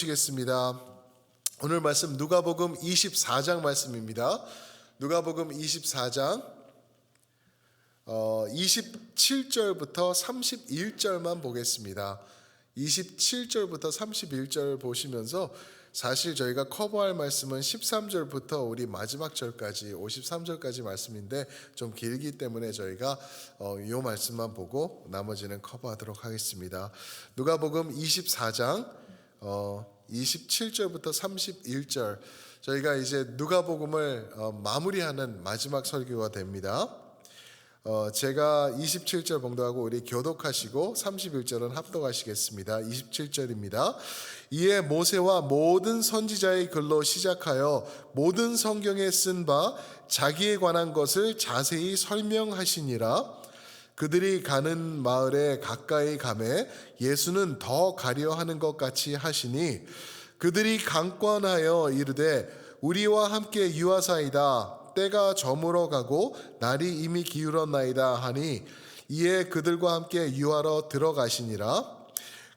시겠습니다. 오늘 말씀 누가복음 24장 말씀입니다. 누가복음 24장 27절부터 31절만 보겠습니다. 27절부터 31절 보시면서 사실 저희가 커버할 말씀은 13절부터 우리 마지막 절까지 53절까지 말씀인데 좀 길기 때문에 저희가 이 말씀만 보고 나머지는 커버하도록 하겠습니다. 누가복음 24장 27절부터 31절 저희가 이제 누가복음을 마무리하는 마지막 설교가 됩니다. 제가 27절 봉독하고 우리 교독하시고 31절은 합독하시겠습니다. 27절입니다. 이에 모세와 모든 선지자의 글로 시작하여 모든 성경에 쓴 바 자기에 관한 것을 자세히 설명하시니라. 그들이 가는 마을에 가까이 가매 예수는 더 가려 하는 것 같이 하시니 그들이 강권하여 이르되 우리와 함께 유하사이다. 때가 저물어 가고 날이 이미 기울었나이다 하니 이에 그들과 함께 유하러 들어가시니라.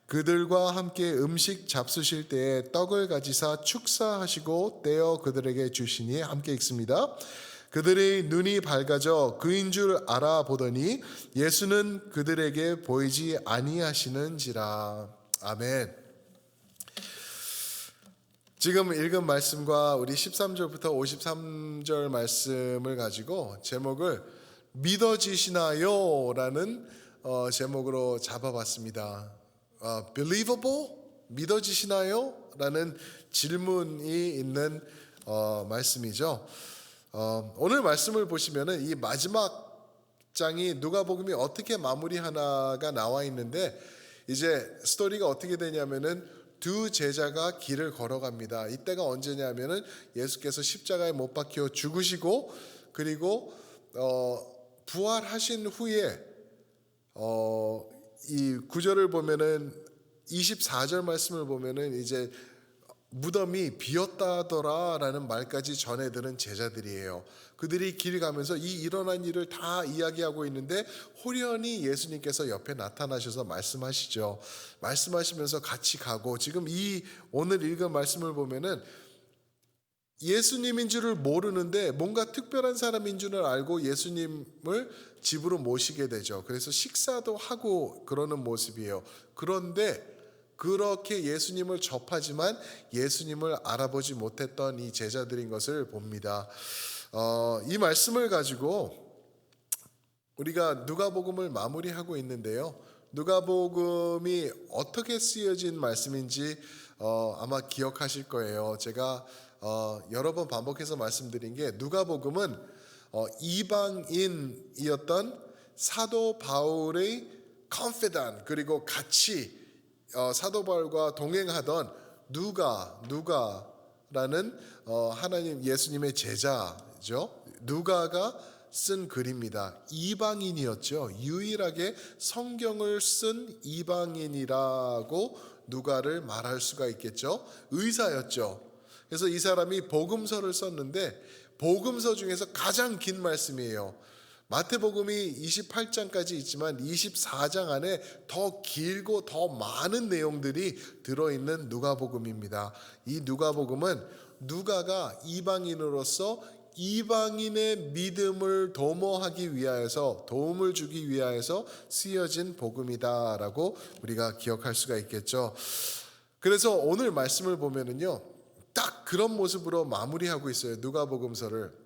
그들과 함께 음식 잡수실 때에 떡을 가지사 축사하시고 떼어 그들에게 주시니 함께 읽습니다. 그들의 눈이 밝아져 그인 줄 알아보더니 예수는 그들에게 보이지 아니하시는지라. 아멘. 지금 읽은 말씀과 우리 13절부터 53절 말씀을 가지고 제목을 믿어지시나요? 라는 제목으로 잡아봤습니다. Believable? 믿어지시나요? 라는 질문이 있는 말씀이죠. 오늘 말씀을 보시면은 이 마지막 장이 누가복음이 어떻게 마무리하나가 나와 있는데 이제 스토리가 어떻게 되냐면은 두 제자가 길을 걸어갑니다. 이때가 언제냐면은 예수께서 십자가에 못 박혀 죽으시고 그리고 부활하신 후에 이 구절을 보면은 24절 말씀을 보면은 이제 무덤이 비었다더라라는 말까지 전해 들은 제자들이에요. 그들이 길 가면서 이 일어난 일을 다 이야기하고 있는데 호련히 예수님께서 옆에 나타나셔서 말씀하시죠. 말씀하시면서 같이 가고 지금 이 오늘 읽은 말씀을 보면은 예수님인 줄을 모르는데 뭔가 특별한 사람인 줄을 알고 예수님을 집으로 모시게 되죠. 그래서 식사도 하고 그러는 모습이에요. 그런데 그렇게 예수님을 접하지만 예수님을 알아보지 못했던 이 제자들인 것을 봅니다. 이 말씀을 가지고 우리가 누가복음을 마무리하고 있는데요. 누가복음이 어떻게 쓰여진 말씀인지 아마 기억하실 거예요. 제가 여러 번 반복해서 말씀드린 게 누가복음은 이방인이었던 사도 바울의 confidant 그리고 같이 사도 바울과 동행하던 누가라는 하나님 예수님의 제자죠. 누가가 쓴 글입니다. 이방인이었죠. 유일하게 성경을 쓴 이방인이라고 누가를 말할 수가 있겠죠. 의사였죠. 그래서 이 사람이 복음서를 썼는데 복음서 중에서 가장 긴 말씀이에요. 마태복음이 28장까지 있지만 24장 안에 더 길고 더 많은 내용들이 들어있는 누가복음입니다. 이 누가복음은 누가가 이방인으로서 이방인의 믿음을 도모하기 위하여서 도움을 주기 위하여서 쓰여진 복음이다라고 우리가 기억할 수가 있겠죠. 그래서 오늘 말씀을 보면은요, 딱 그런 모습으로 마무리하고 있어요. 누가복음서를.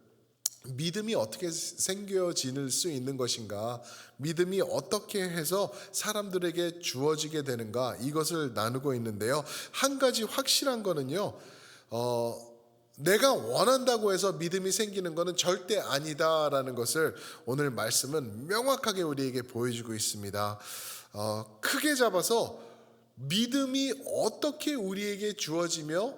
믿음이 어떻게 생겨질 수 있는 것인가, 믿음이 어떻게 해서 사람들에게 주어지게 되는가, 이것을 나누고 있는데요. 한 가지 확실한 거는요, 내가 원한다고 해서 믿음이 생기는 것은 절대 아니다라는 것을 오늘 말씀은 명확하게 우리에게 보여주고 있습니다. 크게 잡아서 믿음이 어떻게 우리에게 주어지며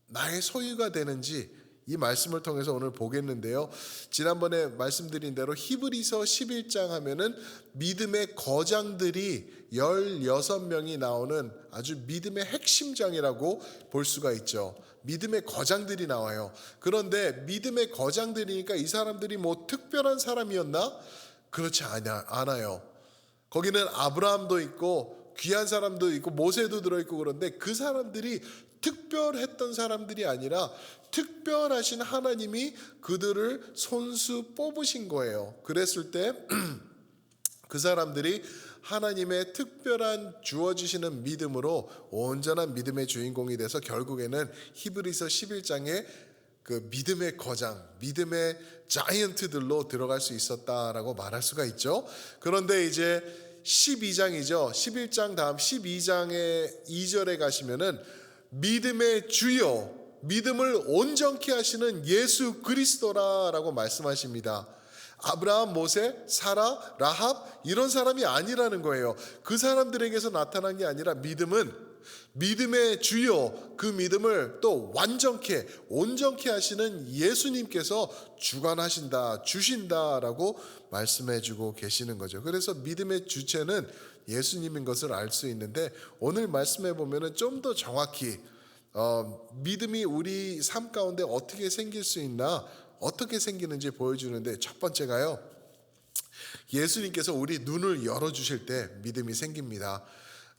나의 소유가 되는지 이 말씀을 통해서 오늘 보겠는데요. 지난번에 말씀드린 대로 히브리서 11장 하면은 믿음의 거장들이 16명이 나오는 아주 믿음의 핵심장이라고 볼 수가 있죠. 믿음의 거장들이 나와요. 그런데 믿음의 거장들이니까 이 사람들이 뭐 특별한 사람이었나? 그렇지 않아요. 거기는 아브라함도 있고 귀한 사람도 있고 모세도 들어있고 그런데 그 사람들이 특별했던 사람들이 아니라 특별하신 하나님이 그들을 손수 뽑으신 거예요. 그랬을 때 그 사람들이 하나님의 특별한 주어지시는 믿음으로 온전한 믿음의 주인공이 돼서 결국에는 히브리서 11장에 그 믿음의 거장, 믿음의 자이언트들로 들어갈 수 있었다라고 말할 수가 있죠. 그런데 이제 12장이죠. 11장 다음 12장의 2절에 가시면은 믿음의 주요, 믿음을 온전케 하시는 예수 그리스도라라고 말씀하십니다. 아브라함, 모세, 사라, 라합 이런 사람이 아니라는 거예요. 그 사람들에게서 나타난 게 아니라 믿음은 믿음의 주요, 그 믿음을 또 완전케 온전케 하시는 예수님께서 주관하신다, 주신다라고 말씀해주고 계시는 거죠. 그래서 믿음의 주체는 예수님인 것을 알 수 있는데 오늘 말씀해 보면은 좀 더 정확히 믿음이 우리 삶 가운데 어떻게 생길 수 있나, 어떻게 생기는지 보여주는데 첫 번째가요, 예수님께서 우리 눈을 열어주실 때 믿음이 생깁니다.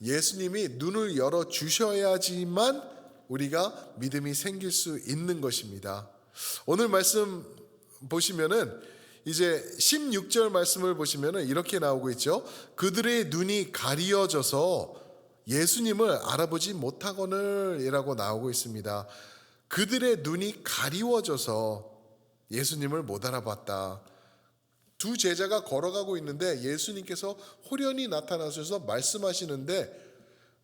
예수님이 눈을 열어주셔야지만 우리가 믿음이 생길 수 있는 것입니다. 오늘 말씀 보시면은 이제 16절 말씀을 보시면은 이렇게 나오고 있죠. 그들의 눈이 가리어져서 예수님을 알아보지 못하거늘 이라고 나오고 있습니다. 그들의 눈이 가리워져서 예수님을 못 알아봤다. 두 제자가 걸어가고 있는데 예수님께서 호련히 나타나셔서 말씀하시는데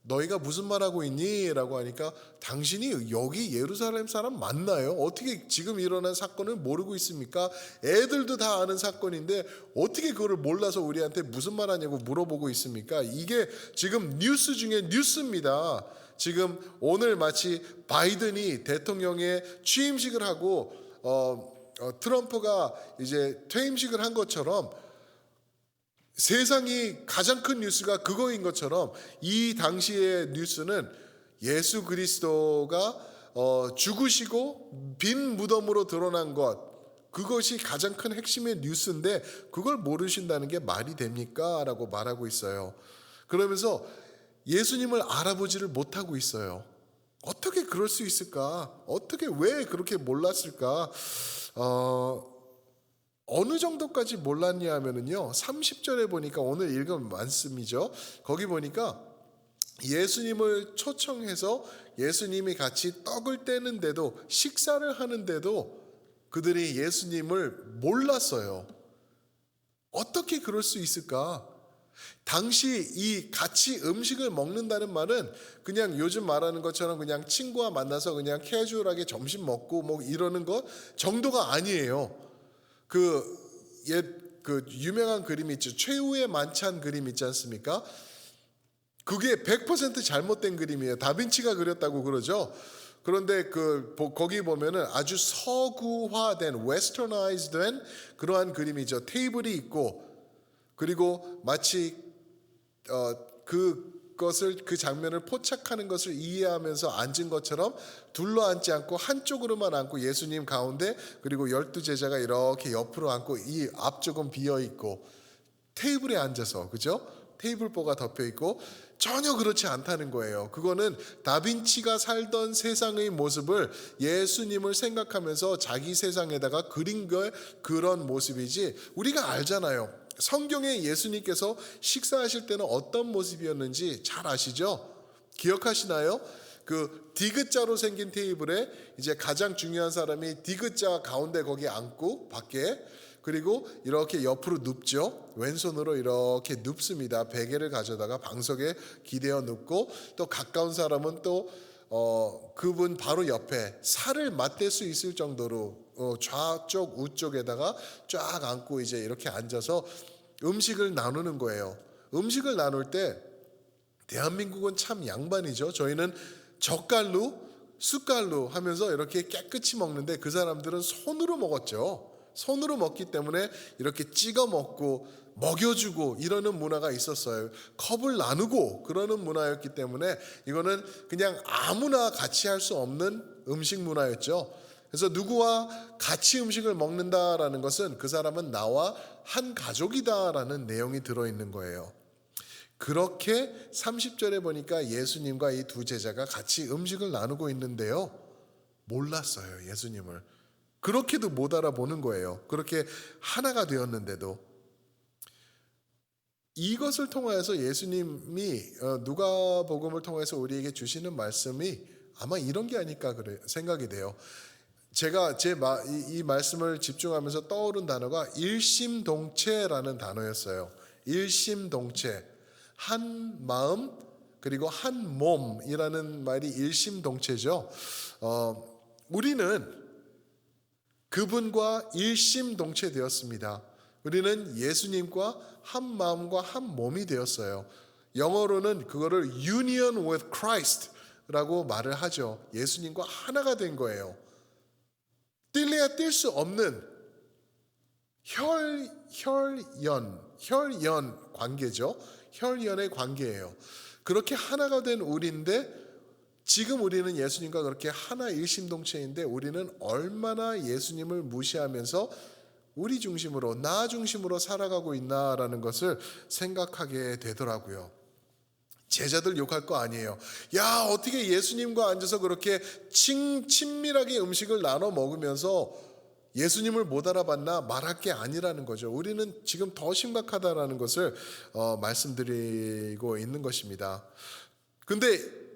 너희가 무슨 말하고 있니? 라고 하니까 당신이 여기 예루살렘 사람 맞나요? 어떻게 지금 일어난 사건을 모르고 있습니까? 애들도 다 아는 사건인데 어떻게 그거를 몰라서 우리한테 무슨 말 하냐고 물어보고 있습니까? 이게 지금 뉴스 중에 뉴스입니다. 지금 오늘 마치 바이든이 대통령의 취임식을 하고 트럼프가 이제 퇴임식을 한 것처럼 세상이 가장 큰 뉴스가 그거인 것처럼 이 당시의 뉴스는 예수 그리스도가 죽으시고 빈 무덤으로 드러난 것, 그것이 가장 큰 핵심의 뉴스인데 그걸 모르신다는 게 말이 됩니까? 라고 말하고 있어요. 그러면서 예수님을 알아보지를 못하고 있어요. 어떻게 그럴 수 있을까? 어떻게 왜 그렇게 몰랐을까? 어느 정도까지 몰랐냐 하면은요, 30절에 보니까 오늘 읽은 말씀이죠. 거기 보니까 예수님을 초청해서 예수님이 같이 떡을 떼는데도, 식사를 하는데도 그들이 예수님을 몰랐어요. 어떻게 그럴 수 있을까? 당시 이 같이 음식을 먹는다는 말은 그냥 요즘 말하는 것처럼 그냥 친구와 만나서 그냥 캐주얼하게 점심 먹고 뭐 이러는 것 정도가 아니에요. 그 유명한 그림 있죠. 최후의 만찬 그림 있지 않습니까? 그게 100% 잘못된 그림이에요. 다빈치가 그렸다고 그러죠. 그런데 거기 보면은 아주 서구화된, 웨스터나이즈된 그러한 그림이죠. 테이블이 있고, 그리고 마치 그 장면을 포착하는 것을 이해하면서 앉은 것처럼 둘러앉지 않고 한쪽으로만 앉고 예수님 가운데, 그리고 12제자가 이렇게 옆으로 앉고 이 앞쪽은 비어 있고 테이블에 앉아서, 그죠? 테이블보가 덮여 있고 전혀 그렇지 않다는 거예요. 그거는 다빈치가 살던 세상의 모습을 예수님을 생각하면서 자기 세상에다가 그린 걸 그런 모습이지, 우리가 알잖아요. 성경에 예수님께서 식사하실 때는 어떤 모습이었는지 잘 아시죠? 기억하시나요? 그 디귿자로 생긴 테이블에 이제 가장 중요한 사람이 디귿자 가운데 거기 앉고 밖에, 그리고 이렇게 옆으로 눕죠. 왼손으로 이렇게 눕습니다. 베개를 가져다가 방석에 기대어 눕고, 또 가까운 사람은 또 그분 바로 옆에 살을 맞댈 수 있을 정도로 좌쪽 우쪽에다가 쫙 앉고 이제 이렇게 앉아서 음식을 나누는 거예요. 음식을 나눌 때 대한민국은 참 양반이죠. 저희는 젓갈로 숟갈로 하면서 이렇게 깨끗이 먹는데 그 사람들은 손으로 먹었죠. 손으로 먹기 때문에 이렇게 찍어 먹고 먹여주고 이러는 문화가 있었어요. 컵을 나누고 그러는 문화였기 때문에 이거는 그냥 아무나 같이 할 수 없는 음식 문화였죠. 그래서 누구와 같이 음식을 먹는다라는 것은 그 사람은 나와 한 가족이다라는 내용이 들어있는 거예요. 그렇게 30절에 보니까 예수님과 이 두 제자가 같이 음식을 나누고 있는데요. 몰랐어요, 예수님을. 그렇게도 못 알아보는 거예요. 그렇게 하나가 되었는데도. 이것을 통하여서 예수님이 누가복음을 통해서 우리에게 주시는 말씀이 아마 이런 게 아닐까 생각이 돼요. 제가 이 말씀을 집중하면서 떠오른 단어가 일심동체라는 단어였어요. 일심동체. 한 마음 그리고 한 몸이라는 말이 일심동체죠. 우리는 그분과 일심동체 되었습니다. 우리는 예수님과 한 마음과 한 몸이 되었어요. 영어로는 그거를 union with Christ라고 말을 하죠. 예수님과 하나가 된 거예요. 뗄래야 뗄 수 없는 혈연 관계죠. 혈연의 관계예요. 그렇게 하나가 된 우리인데 지금 우리는 예수님과 그렇게 하나 일심동체인데 우리는 얼마나 예수님을 무시하면서 우리 중심으로 나 중심으로 살아가고 있나라는 것을 생각하게 되더라고요. 제자들 욕할 거 아니에요. 야, 어떻게 예수님과 앉아서 그렇게 친밀하게 음식을 나눠 먹으면서 예수님을 못 알아봤나 말할 게 아니라는 거죠. 우리는 지금 더 심각하다라는 것을 말씀드리고 있는 것입니다. 근데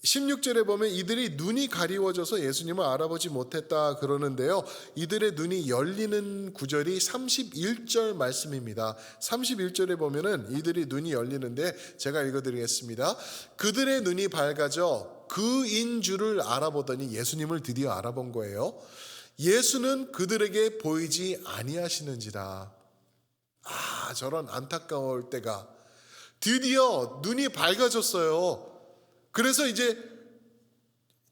16절에 보면 이들이 눈이 가리워져서 예수님을 알아보지 못했다 그러는데요. 이들의 눈이 열리는 구절이 31절 말씀입니다. 31절에 보면은 이들이 눈이 열리는데 제가 읽어드리겠습니다. 그들의 눈이 밝아져 그인 줄을 알아보더니 예수님을 드디어 알아본 거예요. 예수는 그들에게 보이지 아니하시는지라. 저런 안타까울 때가 드디어 눈이 밝아졌어요. 그래서 이제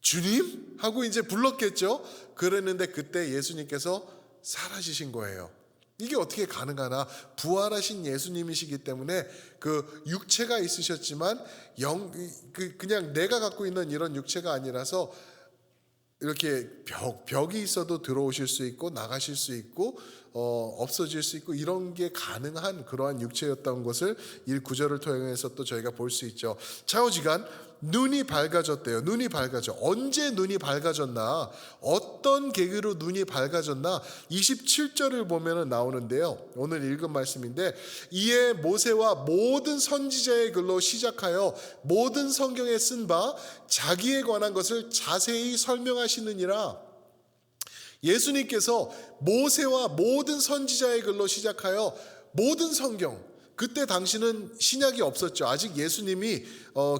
주님? 하고 이제 불렀겠죠. 그랬는데 그때 예수님께서 사라지신 거예요. 이게 어떻게 가능하나? 부활하신 예수님이시기 때문에 그 육체가 있으셨지만 그냥 내가 갖고 있는 이런 육체가 아니라서 이렇게 벽이 있어도 들어오실 수 있고 나가실 수 있고 없어질 수 있고 이런 게 가능한 그러한 육체였던 것을 이 구절을 통해서 또 저희가 볼 수 있죠. 좌우지간 눈이 밝아졌대요. 눈이 밝아져. 언제 눈이 밝아졌나? 어떤 계기로 눈이 밝아졌나? 27절을 보면 나오는데요. 오늘 읽은 말씀인데 이에 모세와 모든 선지자의 글로 시작하여 모든 성경에 쓴 바 자기에 관한 것을 자세히 설명하시느니라. 예수님께서 모세와 모든 선지자의 글로 시작하여 모든 성경, 그때 당시는 신약이 없었죠. 아직 예수님이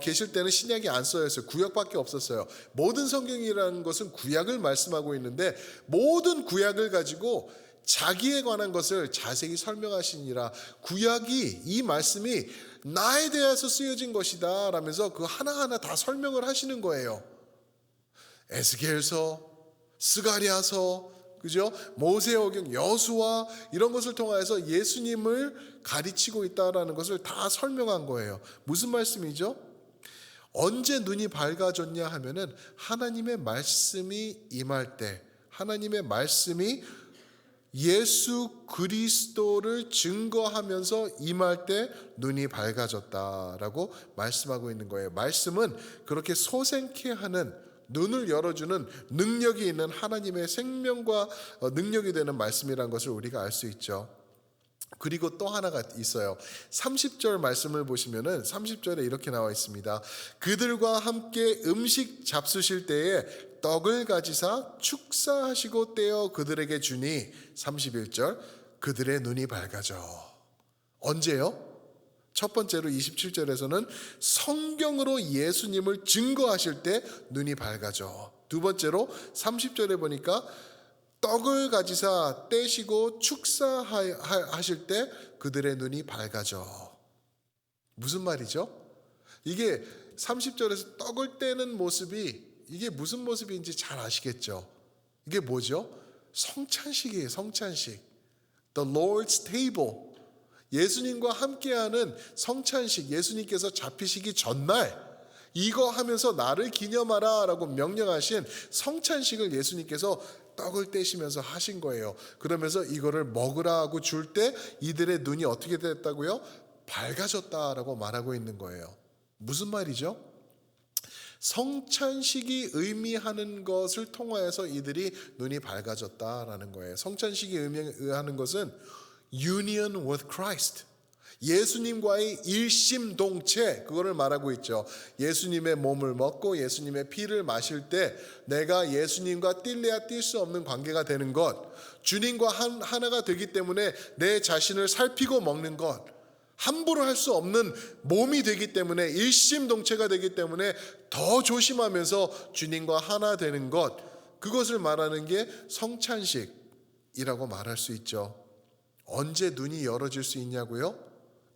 계실 때는 신약이 안 써였어요. 구약밖에 없었어요. 모든 성경이라는 것은 구약을 말씀하고 있는데 모든 구약을 가지고 자기에 관한 것을 자세히 설명하시니라. 구약이 이 말씀이 나에 대해서 쓰여진 것이다 라면서 그 하나하나 다 설명을 하시는 거예요. 에스겔서, 스가랴서, 그죠? 모세오경, 여수와 이런 것을 통해서 예수님을 가르치고 있다라는 것을 다 설명한 거예요. 무슨 말씀이죠? 언제 눈이 밝아졌냐 하면은 하나님의 말씀이 임할 때, 하나님의 말씀이 예수 그리스도를 증거하면서 임할 때 눈이 밝아졌다라고 말씀하고 있는 거예요. 말씀은 그렇게 소생케 하는, 눈을 열어주는 능력이 있는 하나님의 생명과 능력이 되는 말씀이라는 것을 우리가 알 수 있죠. 그리고 또 하나가 있어요. 30절 말씀을 보시면은 30절에 이렇게 나와 있습니다. 그들과 함께 음식 잡수실 때에 떡을 가지사 축사하시고 떼어 그들에게 주니 31절 그들의 눈이 밝아져. 언제요? 첫 번째로 27절에서는 성경으로 예수님을 증거하실 때 눈이 밝아져. 두 번째로 30절에 보니까 떡을 가지사 떼시고 축사하실 때 그들의 눈이 밝아져. 무슨 말이죠? 이게 30절에서 떡을 떼는 모습이 이게 무슨 모습인지 잘 아시겠죠? 이게 뭐죠? 성찬식이에요. 성찬식. The Lord's table. 예수님과 함께하는 성찬식, 예수님께서 잡히시기 전날 이거 하면서 나를 기념하라 라고 명령하신 성찬식을 예수님께서 떡을 떼시면서 하신 거예요. 그러면서 이거를 먹으라 하고 줄 때 이들의 눈이 어떻게 됐다고요? 밝아졌다라고 말하고 있는 거예요. 무슨 말이죠? 성찬식이 의미하는 것을 통하여서 이들이 눈이 밝아졌다라는 거예요. 성찬식이 의미하는 것은 union with Christ, 예수님과의 일심동체, 그거를 말하고 있죠. 예수님의 몸을 먹고 예수님의 피를 마실 때 내가 예수님과 뛸래야 뛸 수 없는 관계가 되는 것, 주님과 하나가 되기 때문에 내 자신을 살피고 먹는 것, 함부로 할 수 없는 몸이 되기 때문에, 일심동체가 되기 때문에 더 조심하면서 주님과 하나 되는 것, 그것을 말하는 게 성찬식이라고 말할 수 있죠. 언제 눈이 열어질 수 있냐고요?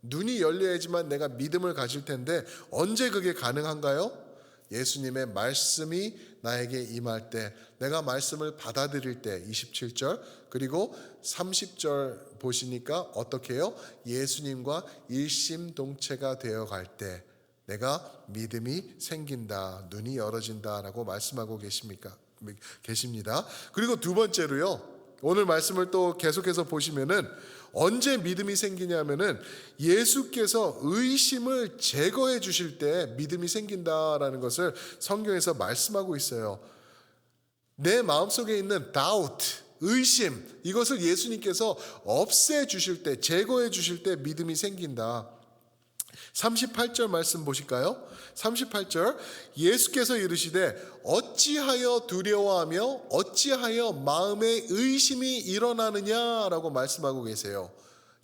눈이 열려야지만 내가 믿음을 가질 텐데 언제 그게 가능한가요? 예수님의 말씀이 나에게 임할 때, 내가 말씀을 받아들일 때, 27절 그리고 30절 보시니까 어떻게 해요? 예수님과 일심동체가 되어갈 때 내가 믿음이 생긴다, 눈이 열어진다라고 말씀하고 계십니다. 그리고 두 번째로요, 오늘 말씀을 또 계속해서 보시면은 언제 믿음이 생기냐면은 예수께서 의심을 제거해 주실 때 믿음이 생긴다라는 것을 성경에서 말씀하고 있어요. 내 마음속에 있는 doubt, 의심, 이것을 예수님께서 없애 주실 때, 제거해 주실 때 믿음이 생긴다. 38절 말씀 보실까요? 38절, 예수께서 이르시되 어찌하여 두려워하며 어찌하여 마음에 의심이 일어나느냐라고 말씀하고 계세요.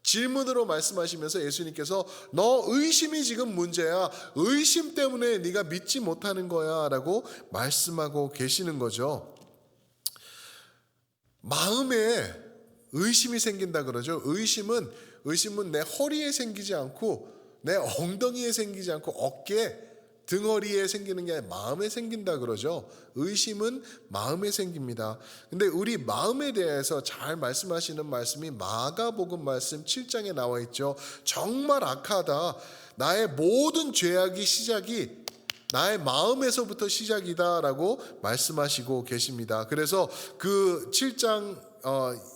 질문으로 말씀하시면서 예수님께서 너 의심이 지금 문제야, 의심 때문에 네가 믿지 못하는 거야 라고 말씀하고 계시는 거죠. 마음에 의심이 생긴다 그러죠. 의심은 내 허리에 생기지 않고 내 엉덩이에 생기지 않고 어깨, 등허리에 생기는 게 아니라 마음에 생긴다 그러죠. 의심은 마음에 생깁니다. 근데 우리 마음에 대해서 잘 말씀하시는 말씀이 마가복음 말씀 7장에 나와 있죠. 정말 악하다. 나의 모든 죄악이 시작이 나의 마음에서부터 시작이다라고 말씀하시고 계십니다. 그래서 그 7장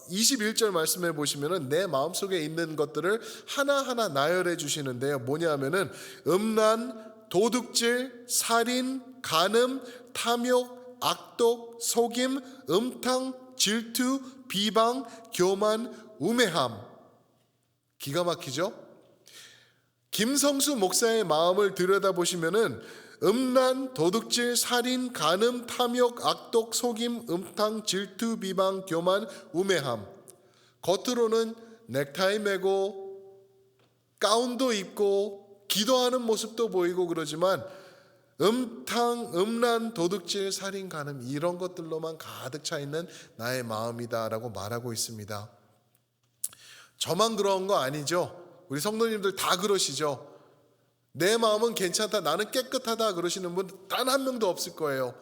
21절 말씀해 보시면은 내 마음속에 있는 것들을 하나하나 나열해 주시는데요. 뭐냐면은 음란, 도둑질, 살인, 간음, 탐욕, 악독, 속임, 음탕, 질투, 비방, 교만, 우매함. 기가 막히죠? 김성수 목사의 마음을 들여다보시면은 음란, 도둑질, 살인, 간음, 탐욕, 악독, 속임, 음탕, 질투, 비방, 교만, 우매함. 겉으로는 넥타이 매고 가운도 입고 기도하는 모습도 보이고 그러지만 음탕, 음란, 도둑질, 살인, 간음 이런 것들로만 가득 차 있는 나의 마음이다라고 말하고 있습니다. 저만 그런 거 아니죠? 우리 성도님들 다 그러시죠? 내 마음은 괜찮다, 나는 깨끗하다 그러시는 분 단 한 명도 없을 거예요.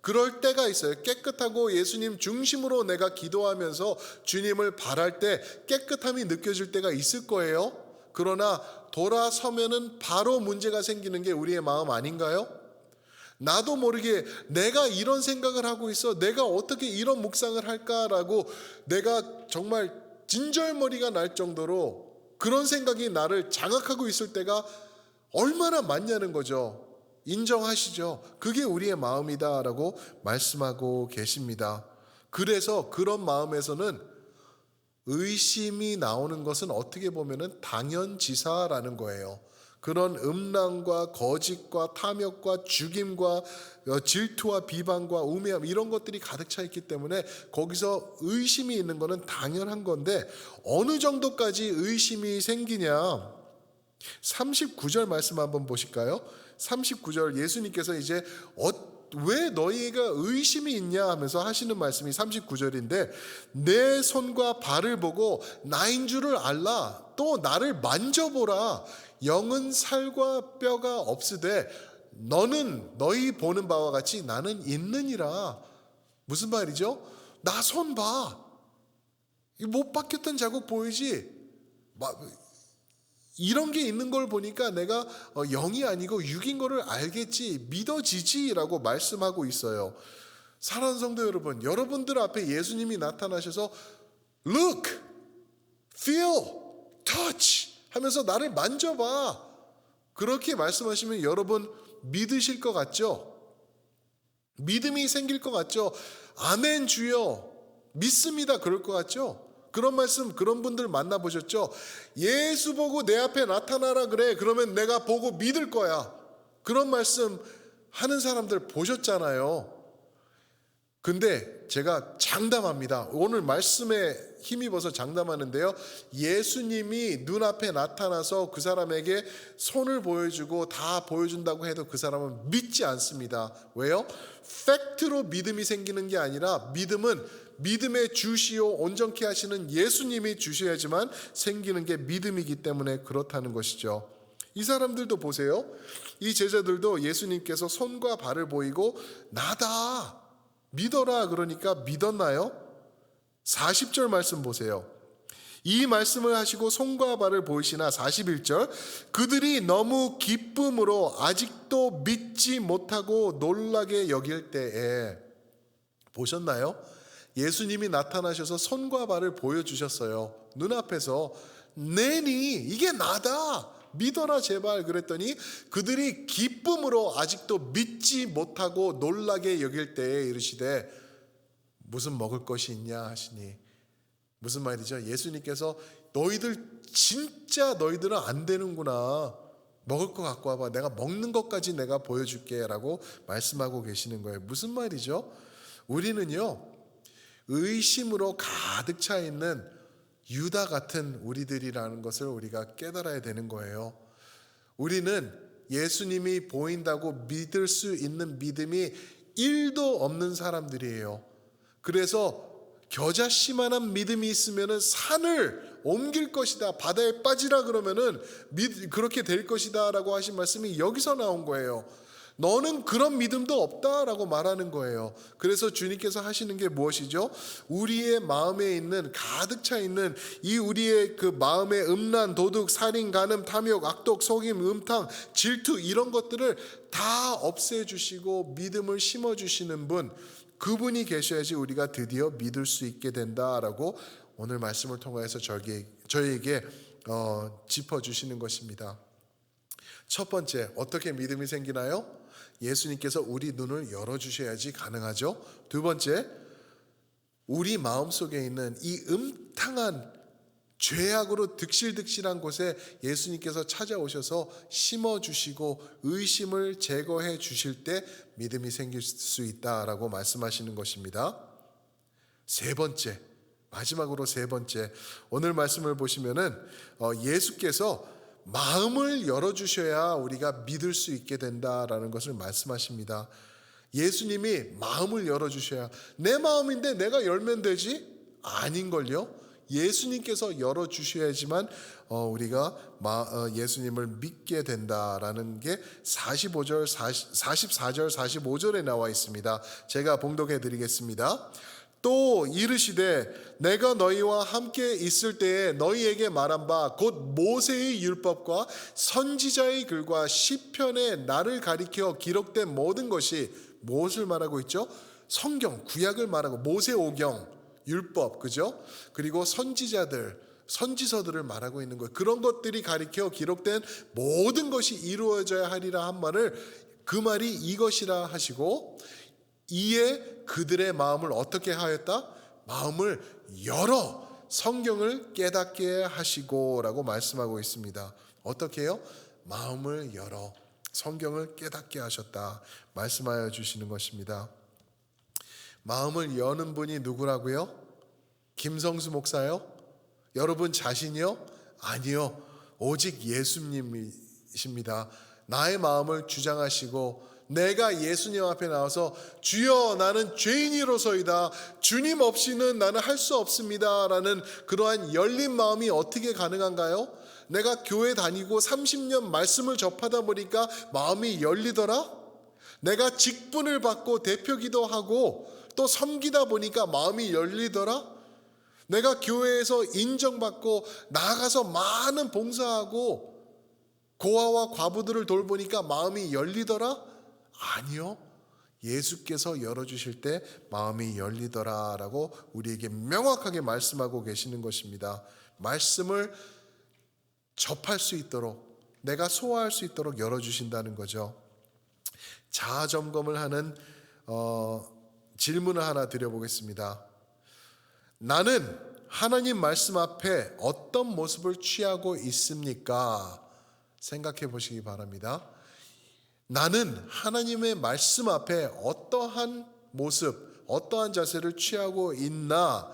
그럴 때가 있어요. 깨끗하고 예수님 중심으로 내가 기도하면서 주님을 바랄 때 깨끗함이 느껴질 때가 있을 거예요. 그러나 돌아서면은 바로 문제가 생기는 게 우리의 마음 아닌가요? 나도 모르게 내가 이런 생각을 하고 있어, 내가 어떻게 이런 묵상을 할까라고 내가 정말 진절머리가 날 정도로 그런 생각이 나를 장악하고 있을 때가 얼마나 많냐는 거죠. 인정하시죠? 그게 우리의 마음이다라고 말씀하고 계십니다. 그래서 그런 마음에서는 의심이 나오는 것은 어떻게 보면은 당연지사라는 거예요. 그런 음란과 거짓과 탐욕과 죽임과 질투와 비방과 우매함 이런 것들이 가득 차 있기 때문에 거기서 의심이 있는 것은 당연한 건데 어느 정도까지 의심이 생기냐? 39절 말씀 한번 보실까요? 39절 예수님께서 이제 왜 너희가 의심이 있냐 하면서 하시는 말씀이 39절인데 내 손과 발을 보고 나인 줄을 알라. 또 나를 만져보라. 영은 살과 뼈가 없으되 너는 너희 보는 바와 같이 나는 있느니라. 무슨 말이죠? 나 손 봐. 못 박혔던 자국 보이지? 이런 게 있는 걸 보니까 내가 영이 아니고 육인 거를 알겠지, 믿어지지라고 말씀하고 있어요. 사랑하는 성도 여러분, 여러분들 앞에 예수님이 나타나셔서 Look, feel, touch 하면서 나를 만져봐. 그렇게 말씀하시면 여러분 믿으실 것 같죠? 믿음이 생길 것 같죠? 아멘 주여 믿습니다 그럴 것 같죠? 그런 말씀 그런 분들 만나보셨죠? 예수 보고 내 앞에 나타나라 그래. 그러면 내가 보고 믿을 거야. 그런 말씀 하는 사람들 보셨잖아요. 근데 제가 장담합니다. 오늘 말씀에 힘입어서 장담하는데요. 예수님이 눈앞에 나타나서 그 사람에게 손을 보여주고 다 보여준다고 해도 그 사람은 믿지 않습니다. 왜요? 팩트로 믿음이 생기는 게 아니라 믿음은 믿음의 주시오 온전케 하시는 예수님이 주셔야지만 생기는 게 믿음이기 때문에 그렇다는 것이죠. 이 사람들도 보세요. 이 제자들도 예수님께서 손과 발을 보이고 나다 믿어라 그러니까 믿었나요? 40절 말씀 보세요. 이 말씀을 하시고 손과 발을 보이시나 41절 그들이 너무 기쁨으로 아직도 믿지 못하고 놀라게 여길 때에 보셨나요? 예수님이 나타나셔서 손과 발을 보여주셨어요. 눈앞에서 내니 이게 나다 믿어라 제발 그랬더니 그들이 기쁨으로 아직도 믿지 못하고 놀라게 여길 때에 이르시되 무슨 먹을 것이 있냐 하시니 무슨 말이죠? 예수님께서 너희들 진짜 너희들은 안 되는구나. 먹을 거 갖고 와봐. 내가 먹는 것까지 내가 보여줄게 라고 말씀하고 계시는 거예요. 무슨 말이죠? 우리는요 의심으로 가득 차 있는 유다 같은 우리들이라는 것을 우리가 깨달아야 되는 거예요. 우리는 예수님이 보인다고 믿을 수 있는 믿음이 1도 없는 사람들이에요. 그래서 겨자씨만한 믿음이 있으면 산을 옮길 것이다. 바다에 빠지라 그러면은 그렇게 될 것이다 라고 하신 말씀이 여기서 나온 거예요. 너는 그런 믿음도 없다라고 말하는 거예요. 그래서 주님께서 하시는 게 무엇이죠? 우리의 마음에 있는 가득 차 있는 이 우리의 그 마음의 음란, 도둑, 살인, 간음, 탐욕, 악독, 속임, 음탕, 질투 이런 것들을 다 없애주시고 믿음을 심어주시는 분 그분이 계셔야지 우리가 드디어 믿을 수 있게 된다라고 오늘 말씀을 통해서 저희에게 짚어주시는 것입니다. 첫 번째 어떻게 믿음이 생기나요? 예수님께서 우리 눈을 열어주셔야지 가능하죠. 두 번째 우리 마음속에 있는 이 음탕한 죄악으로 득실득실한 곳에 예수님께서 찾아오셔서 심어주시고 의심을 제거해 주실 때 믿음이 생길 수 있다라고 말씀하시는 것입니다. 세 번째 마지막으로 세 번째 오늘 말씀을 보시면은 예수께서 마음을 열어주셔야 우리가 믿을 수 있게 된다라는 것을 말씀하십니다. 예수님이 마음을 열어주셔야 내 마음인데 내가 열면 되지? 아닌걸요. 예수님께서 열어주셔야지만 우리가 예수님을 믿게 된다라는 게 44절 45절에 나와 있습니다. 제가 봉독해 드리겠습니다. 또 이르시되 내가 너희와 함께 있을 때에 너희에게 말한 바 곧 모세의 율법과 선지자의 글과 시편에 나를 가리켜 기록된 모든 것이 무엇을 말하고 있죠? 성경 구약을 말하고 모세오경 율법 그죠? 그리고 선지서들을 말하고 있는 거예요. 그런 것들이 가리켜 기록된 모든 것이 이루어져야 하리라 한 말을 그 말이 이것이라 하시고 이에 그들의 마음을 어떻게 하였다? 마음을 열어 성경을 깨닫게 하시고 라고 말씀하고 있습니다. 어떻게 해요? 마음을 열어 성경을 깨닫게 하셨다 말씀하여 주시는 것입니다. 마음을 여는 분이 누구라고요? 김성수 목사요? 여러분 자신이요? 아니요. 오직 예수님이십니다. 나의 마음을 주장하시고 내가 예수님 앞에 나와서 주여 나는 죄인이로소이다. 주님 없이는 나는 할 수 없습니다. 라는 그러한 열린 마음이 어떻게 가능한가요? 내가 교회 다니고 30년 말씀을 접하다 보니까 마음이 열리더라? 내가 직분을 받고 대표기도 하고 또 섬기다 보니까 마음이 열리더라? 내가 교회에서 인정받고 나아가서 많은 봉사하고 고아와 과부들을 돌보니까 마음이 열리더라? 아니요. 예수께서 열어주실 때 마음이 열리더라라고 우리에게 명확하게 말씀하고 계시는 것입니다. 말씀을 접할 수 있도록, 내가 소화할 수 있도록 열어주신다는 거죠. 자아 점검을 하는 질문을 하나 드려보겠습니다. 나는 하나님 말씀 앞에 어떤 모습을 취하고 있습니까? 생각해 보시기 바랍니다. 나는 하나님의 말씀 앞에 어떠한 모습, 어떠한 자세를 취하고 있나?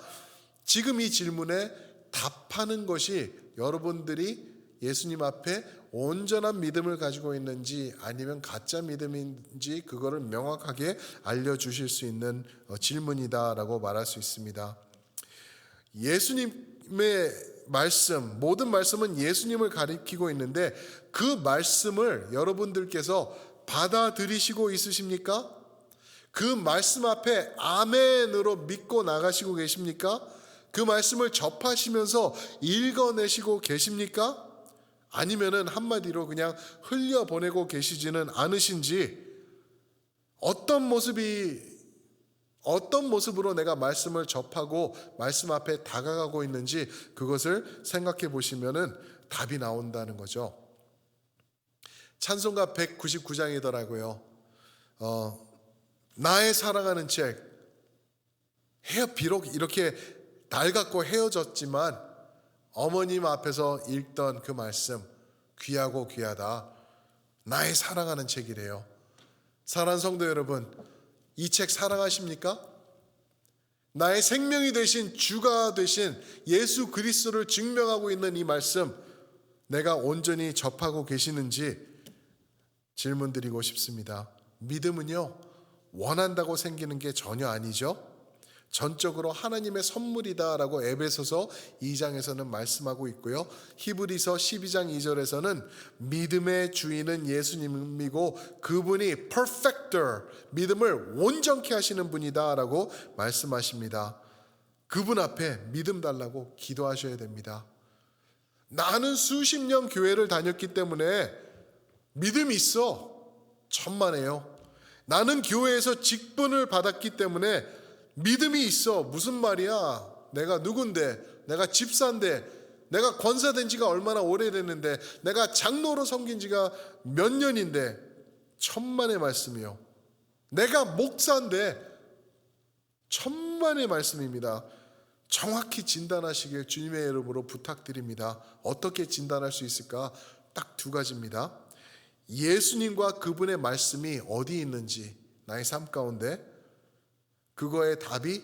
지금 이 질문에 답하는 것이 여러분들이 예수님 앞에 온전한 믿음을 가지고 있는지 아니면 가짜 믿음인지 그거를 명확하게 알려주실 수 있는 질문이다라고 말할 수 있습니다. 예수님의 말씀, 모든 말씀은 예수님을 가리키고 있는데 그 말씀을 여러분들께서 받아들이시고 있으십니까? 그 말씀 앞에 아멘으로 믿고 나가시고 계십니까? 그 말씀을 접하시면서 읽어내시고 계십니까? 아니면은 한마디로 그냥 흘려보내고 계시지는 않으신지, 어떤 모습으로 내가 말씀을 접하고 말씀 앞에 다가가고 있는지 그것을 생각해 보시면은 답이 나온다는 거죠. 찬송가 199장이더라고요. 나의 사랑하는 책. 비록 이렇게 낡았고 헤어졌지만 어머님 앞에서 읽던 그 말씀, 귀하고 귀하다. 나의 사랑하는 책이래요. 사랑하는 성도 여러분, 이 책 사랑하십니까? 나의 생명이 되신 주가 되신 예수 그리스도를 증명하고 있는 이 말씀, 내가 온전히 접하고 계시는지 질문드리고 싶습니다. 믿음은요, 원한다고 생기는 게 전혀 아니죠. 전적으로 하나님의 선물이다라고 에베소서 2장에서는 말씀하고 있고요. 히브리서 12장 2절에서는 믿음의 주인은 예수님이고 그분이 perfecter, 믿음을 온전케 하시는 분이다라고 말씀하십니다. 그분 앞에 믿음 달라고 기도하셔야 됩니다. 나는 수십 년 교회를 다녔기 때문에 믿음이 있어. 천만에요. 나는 교회에서 직분을 받았기 때문에 믿음이 있어. 무슨 말이야? 내가 누군데? 내가 집사인데? 내가 권사된 지가 얼마나 오래됐는데? 내가 장로로 섬긴 지가 몇 년인데? 천만의 말씀이요. 내가 목사인데? 천만의 말씀입니다. 정확히 진단하시길 주님의 이름으로 부탁드립니다. 어떻게 진단할 수 있을까? 딱 두 가지입니다. 예수님과 그분의 말씀이 어디 있는지 나의 삶 가운데, 그거의 답이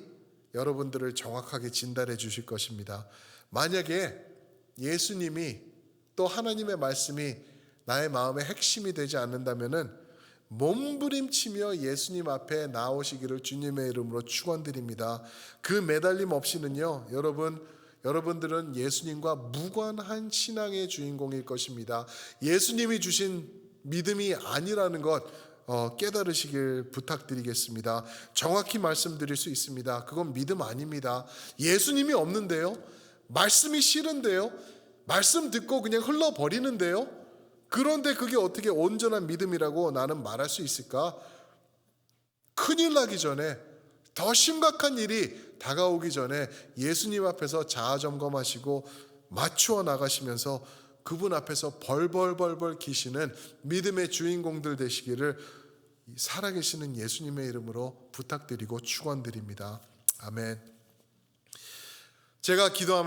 여러분들을 정확하게 진단해 주실 것입니다. 만약에 예수님이 또 하나님의 말씀이 나의 마음의 핵심이 되지 않는다면은 몸부림치며 예수님 앞에 나오시기를 주님의 이름으로 축원드립니다. 그 매달림 없이는요, 여러분들은 예수님과 무관한 신앙의 주인공일 것입니다. 예수님이 주신 믿음이 아니라는 것 깨달으시길 부탁드리겠습니다. 정확히 말씀드릴 수 있습니다. 그건 믿음 아닙니다. 예수님이 없는데요, 말씀이 싫은데요, 말씀 듣고 그냥 흘러버리는데요, 그런데 그게 어떻게 온전한 믿음이라고 나는 말할 수 있을까? 큰일 나기 전에, 더 심각한 일이 다가오기 전에 예수님 앞에서 자아 점검하시고 맞추어 나가시면서 그분 앞에서 벌벌 기시는 믿음의 주인공들 되시기를 살아계시는 예수님의 이름으로 부탁드리고 축원드립니다. 아멘. 제가 기도하면